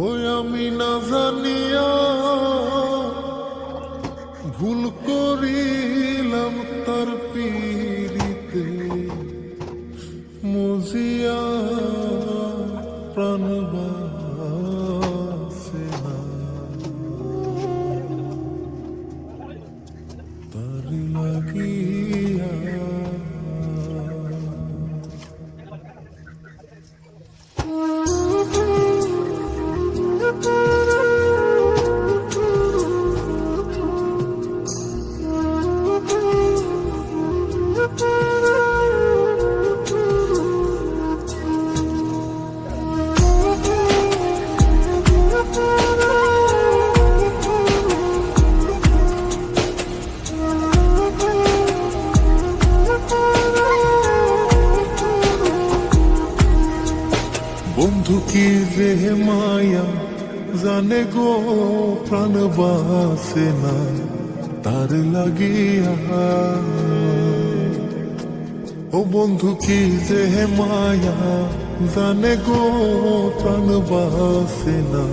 ওই আমি না জানিয়া ভুল করিলাম তার পীড়িতে মজিয়া প্রাণ বাসে না তার লাগিয়া। বন্ধু কি যে মায়া জানে গো প্রাণ বাসে না তার লাগিয়া। ও বন্ধু কি যে মায়া জানে গো প্রাণ বাসে না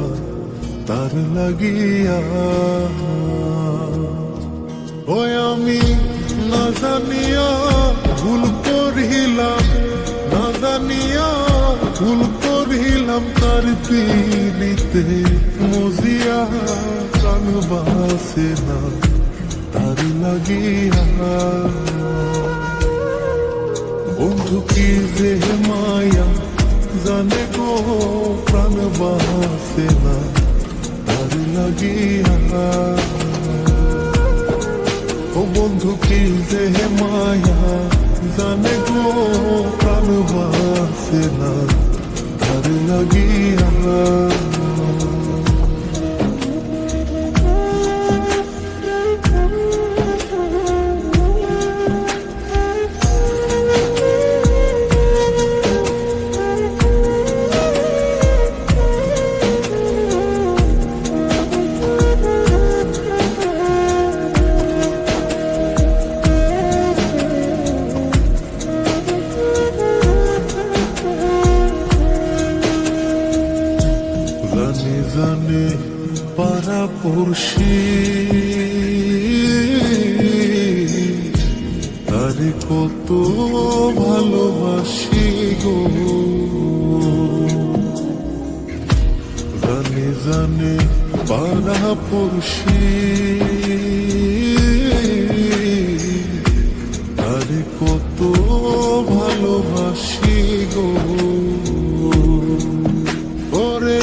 তার লাগিয়া। ওই আমি না জানিয়া ভুল করিলাম, না জানিয়া ভুল করিলাম তার পীড়িতে মজিয়া প্রাণ বাসে না তার লাগিয়া। বন্ধু কি যে মায়া জানে গো প্রাণ বাসে না তার লাগিয়া। ও বন্ধু কি যে মায়া জানে গো প্রাণ বাসে না তার লাগিয়া। জানে জানে পাড়া পড়শি তারে কত ভালোবাসি গো। জানে জানে পাড়া পড়শি তারে কত ভালোবাসি গো। ওরে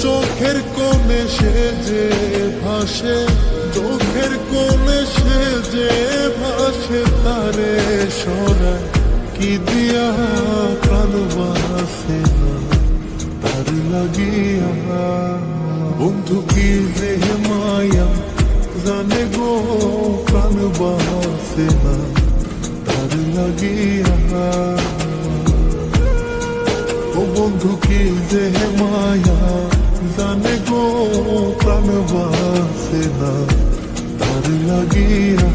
চোখের কোণে সে যে ভাসে, চোখের কোণে সে যে ভাসে তারে সরায় কি দিয়া প্রাণ বাসে না তার লাগিয়া। বন্ধু কি যে মায়া জানে গো প্রাণ বাসে না তার লাগিয়া। ও বন্ধু কি যে মায়া জানে গো প্রাণ বাসে না তার লাগিয়া।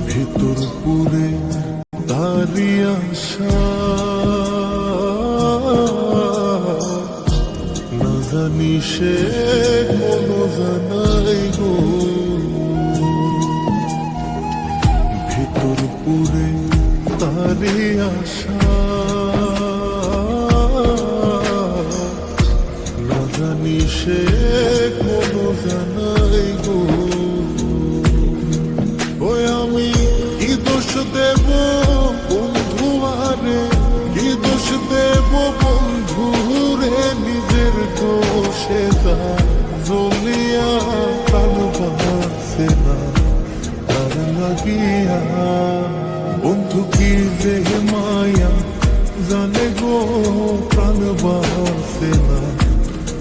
ভেতর পুরে তারি আশা না জানি সে কোনো জানাই গো। ভেতর পুরে তারি আশা না জানি সে কোনো জানাই গো। ওই আমি কি দোষ দেব বন্ধু আরে, কি দোষ দেব বন্ধু রে, নিজের দোষে তা জ্বলিয়া প্রাণ বাসে না তার লাগিয়া। বন্ধু কি যে মায়া জানে গো প্রাণ বাসে না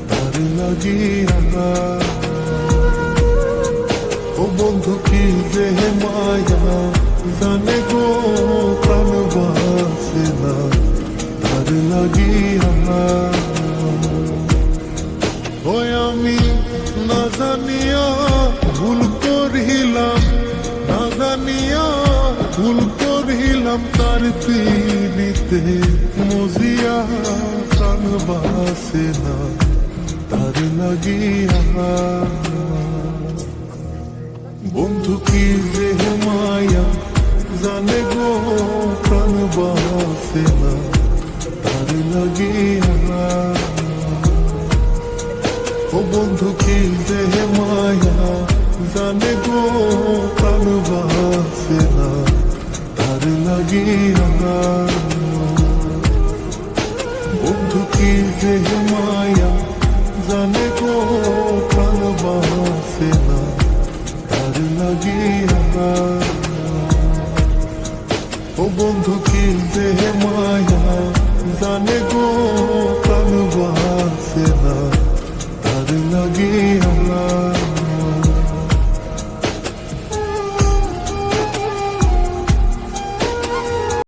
তার লাগিয়া। ও বন্ধু কি যে মায়া জানে গো প্রাণ বাসে না তার লাগিয়া। ওই আমি না জানিয়া ভুল করিলাম, না জানিয়া ভুল করিলাম তার পিড়িতে মজিয়া। প্রাণ বাসে না তার লাগিয়া। বন্ধু কি যে মায়া জানে গো প্রাণ বাসে না তার লাগিয়া। ও বন্ধু কি যে মায়া জানে গো প্রাণ বাসে না তার লাগিয়া। বন্ধু কি যে মায়া জানে গো প্রাণ বাসে না তার লাগিয়া। ও বন্ধু কি যে